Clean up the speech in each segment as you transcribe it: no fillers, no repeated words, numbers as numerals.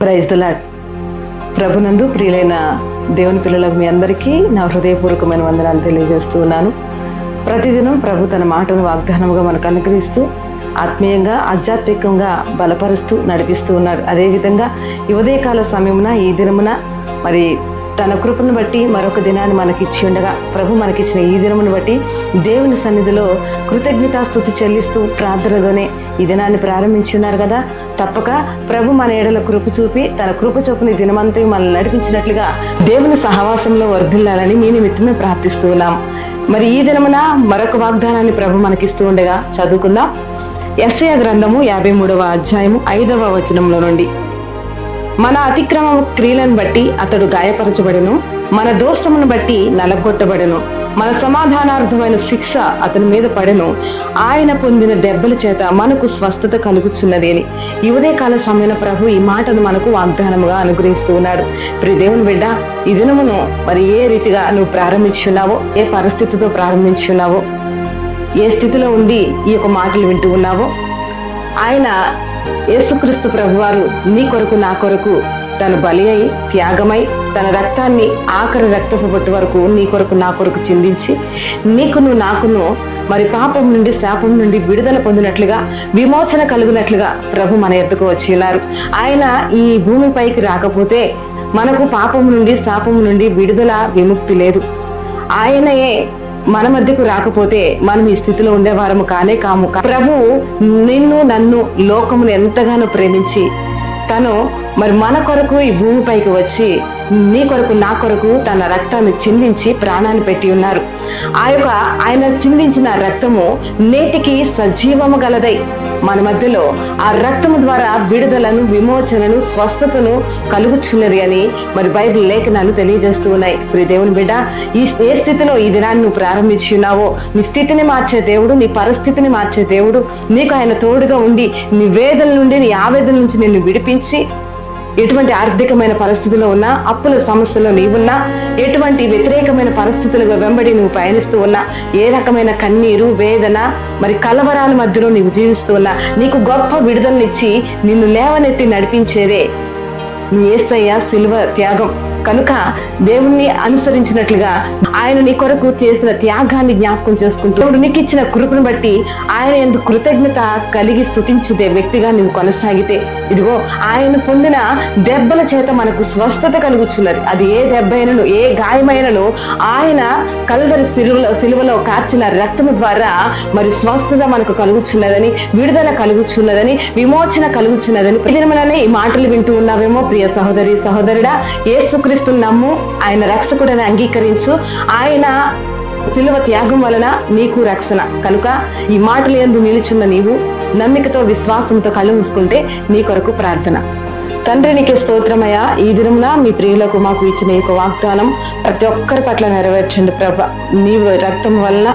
Praise the lord. ప్రభునందు ప్రియులైన దేవుని పిల్లలకు మీ అందరికీ నా హృదయపూర్వకమైన వందనాలు తెలియజేస్తూ ఉన్నాను. ప్రతిదినం ప్రభు తన మాటను వాగ్దానముగా మనకు అనుగ్రహిస్తూ ఆత్మీయంగా ఆధ్యాత్మికంగా బలపరుస్తూ నడిపిస్తూ ఉన్నారు. అదేవిధంగా ఈ ఉదయకాల సమయమున ఈ దినమున మరి తన కృపను బట్టి మరొక దినాన్ని మనకిచ్చి ఉండగా ప్రభు మనకిచ్చిన ఈ దినమును బట్టి దేవుని సన్నిధిలో కృతజ్ఞతాస్తుతి చెల్లిస్తూ ప్రార్థనలోనే ఈ దినాన్ని ప్రారంభించి ఉన్నారు కదా. తప్పక ప్రభు మన ఎడల కృప చూపి తన కృప చొప్పున ఈ దినమంతా మనల్ని నడిపించినట్లుగా దేవుని సహవాసంలో వర్ధిల్లాలని మీ నిమిత్తమే ప్రార్థిస్తూ ఉన్నాం. మరి ఈ దినమున మరొక వాగ్దానాన్ని ప్రభు మనకిస్తూ ఉండగా చదువుకుందాం. యెషయా గ్రంథము 53వ అధ్యాయము 5వ వచనంలో నుండి. మన అతిక్రమ క్రియలను బట్టి అతడు గాయపరచబడెను, మన దోషమును బట్టి నలగొట్టబడెను, మన సమాధానార్థమైన శిక్ష అతని మీద పడెను, ఆయన పొందిన దెబ్బల చేత మనకు స్వస్థత కలుగుచున్నది అని ఈ ఉదయకాల సమయంలో ప్రభు ఈ మాటను మనకు వాగ్దానముగా అనుగ్రహిస్తూ ఉన్నాడు. ప్రియ దేవుని బిడ్డ, ఈ దినమును మరి ఏ రీతిగా నువ్వు ప్రారంభించున్నావో, ఏ పరిస్థితితో ప్రారంభించున్నావో, ఏ స్థితిలో ఉండి ఈ యొక్క మాటలు వింటూ ఉన్నావో, ఆయన యేసుక్రీస్తు ప్రభువారు నీ కొరకు నా కొరకు తను బలి అయి త్యాగమై తన రక్తాన్ని ఆఖరి రక్తపు బొట్టు వరకు నీ కొరకు నా కొరకు చిందించి నీకును నాకును మరి పాపం నుండి శాపం నుండి విడుదల పొందినట్లుగా విమోచన కలుగునట్లుగా ప్రభు మన ఎద్దుకు వచ్చి ఉన్నారు. ఆయన ఈ భూమిపైకి రాకపోతే మనకు పాపం నుండి శాపం నుండి విడుదల విముక్తి లేదు. ఆయనయే మన మధ్యకు రాకపోతే మనం ఈ స్థితిలో ఉండేవారము కాము. ప్రభు నిన్ను నన్ను లోకమును ఎంతగానో ప్రేమించి తను మరి మన కొరకు ఈ భూమిపైకి వచ్చి నీ కొరకు నా కొరకు తన రక్తాన్ని చిందించి ప్రాణాన్ని పెట్టి ఉన్నారు. ఆయన చిందించిన రక్తము నేటికి సజీవము గలదై మన మధ్యలో ఆ రక్తము ద్వారా విడుదలను విమోచనను స్వస్థతను కలుగుచున్నది అని మరి బైబిల్ లేఖనాలు తెలియజేస్తూ ఉన్నాయి. ప్రియ దేవుని బిడ్డ, ఏ స్థితిలో ఈ దినాన్ని నువ్వు ప్రారంభించి ఉన్నావో నీ స్థితిని మార్చే దేవుడు, నీ పరిస్థితిని మార్చే దేవుడు, నీకు ఆయన తోడుగా ఉండి నీ వేదన నుండి నీ ఆవేదన నుంచి నిన్ను విడిపించి ఎటువంటి ఆర్థికమైన పరిస్థితిలో ఉన్నా, అప్పుల సమస్యలో నీవున్నా, ఎటువంటి వ్యతిరేకమైన పరిస్థితులకు వెంబడి నువ్వు పయనిస్తూ ఉన్నా, ఏ రకమైన కన్నీరు వేదన మరి కలవరాల మధ్యలో నీవు జీవిస్తూ ఉన్నా, నీకు గొప్ప విడుదలనిచ్చి నిన్ను లేవనెత్తి నడిపించేదే నీ యేసయ్య శిలువ త్యాగం. కనుక దేవుణ్ణి అనుసరించినట్లుగా ఆయన నీ కొరకు చేసిన త్యాగాన్ని జ్ఞాపకం చేసుకుంటూ దేవుడు నీకు ఇచ్చిన కృపను బట్టి ఆయన ఎందుకు కృతజ్ఞత కలిగి స్తుతించే వ్యక్తిగా నువ్వు కొనసాగితే ఇదిగో ఆయన పొందిన దెబ్బల చేత మనకు స్వస్థత కలుగుచున్నది. అది ఏ దెబ్బైనను ఏ గాయమైనను ఆయన కల్వరి సిలువలో కార్చిన రక్తము ద్వారా మరి స్వస్థత మనకు కలుగుచున్నదని, విడుదల కలుగుచున్నదని, విమోచన కలుగుచున్నదని ప్రతిదినమనే ఈ మాటలు వింటూ ఉన్నావేమో. ప్రియ సహోదరి సహోదరుడా, యేసుక్రీస్తును నమ్ము, ఆయన రక్షకుడని అంగీకరించు. ఆయన శిలువ త్యాగం వలన నీకు రక్షణ. కనుక ఈ మాటలు యందు నిలుచున్న నీవు నమ్మికతో విశ్వాసంతో కళ్ళు మూసుకుంటే నీ కొరకు ప్రార్థన. తండ్రి నీకే స్తోత్రమయ్యా, ఈ దినమున మీ ప్రియులకు మాకు ఇచ్చిన ఈ వాగ్దానం ప్రతి ఒక్కరి పట్ల నెరవేర్చండి ప్రభ. నీ రక్తం వల్ల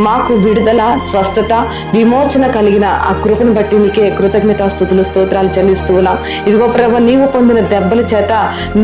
మాకు విడుదల స్వస్థత విమోచన కలిగిన ఆ కృపను బట్టి నీకే కృతజ్ఞతాస్తుతులు స్తోత్రాలు చెల్లిస్తూ ఉన్నాం. ఇదిగో ప్రభ, నీవు పొందిన దెబ్బల చేత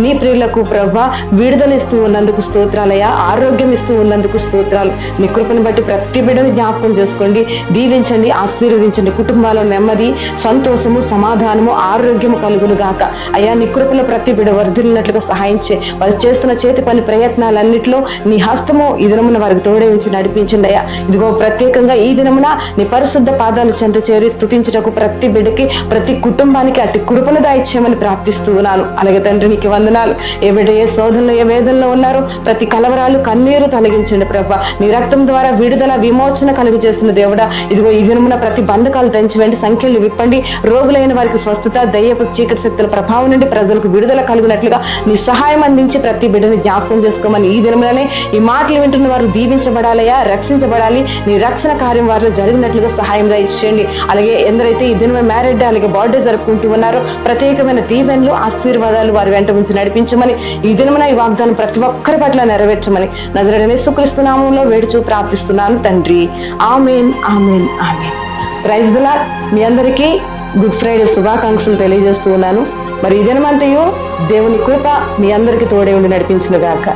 నీ ప్రియులకు ప్రభ విడుదల ఇస్తూ ఉన్నందుకు స్తోత్రాలయ్యా, ఆరోగ్యం ఇస్తూ ఉన్నందుకు స్తోత్రాలు. నీ కృపను బట్టి ప్రతి బిడ్డని జ్ఞాపకం చేసుకోండి, దీవించండి, ఆశీర్వదించండి. కుటుంబాల్లో నెమ్మది, సంతోషము, సమాధానము, ఆరోగ్యము కలుగును గాక. అయ్యా, నీ కృపలో ప్రతి బిడ్డ వర్ధిల్లినట్లుగా సహాయించే వారు చేస్తున్న చేతి పని ప్రయత్నాలన్నింటిలో నీ హస్తము ఈ దినమున వారికి తోడే ఉంచి నడిపించండి అయ్యా. ఇదిగో ప్రత్యేకంగా ఈ దినమున నీ పరిశుద్ధ పాదాలు చెంత చేరి స్తుతించుటకు ప్రతి బిడ్డకి ప్రతి కుటుంబానికి అట్టి కృపను దాయిచ్చేయమని ప్రార్థిస్తూ ఉన్నాను. అలాగే తండ్రి నీకు వందనాలు. ఏ బిడ్డ ఏ శోధనలో ఏ వేదనలో ఉన్నారో ప్రతి కలవరాలు కన్నీరు తొలగించండి ప్రభా. నీ రక్తం ద్వారా విడుదల విమోచన కలుగు చేస్తున్న దేవుడా, ఇదిగో ఈ దినమున ప్రతి బంధకాలు తెంచివేండి, సంఖ్యలు విప్పండి, రోగులైన వారికి స్వస్థత, దయ్యపు చీకటి శక్తుల ప్రభావం నుండి ప్రజలకు విడుదల కలుగునట్లుగా నీ సహాయం అందించి ప్రతి బిడ్డని జ్ఞాపకం చేసుకోమని ఈ దినములనే ఈ మాటలు వింటున్న వారు దీవించబడాలయా, రక్షించబడాలి. నీ రక్షణ కార్యం వారిలో జరిగినట్లుగా సహాయం దయచేయండి. అలాగే ఎందరైతే ఈ దినమే మ్యారేడ్ అలాగే బర్త్డే జరుపుకుంటూ ఉన్నారో ప్రత్యేకమైన దీవెనలు ఆశీర్వాదాలు వారి వెంట ఉంచి నడిపించమని ఈ దినమున ఈ వాగ్దానం ప్రతి ఒక్కరి పట్ల నెరవేర్చమని నజరేయుడైన యేసుక్రీస్తు నామములో వేడుచూ ప్రార్థిస్తున్నాను తండ్రి. Amen, amen, amen. Praise the lord. మీ అందరికీ గుడ్ ఫ్రైడే శుభాకాంక్షలు తెలియజేస్తూ ఉన్నాను. మరి ఈ దినమంతయు దేవుని కృప మీ అందరికీ తోడే ఉండి నడిపించును గాక.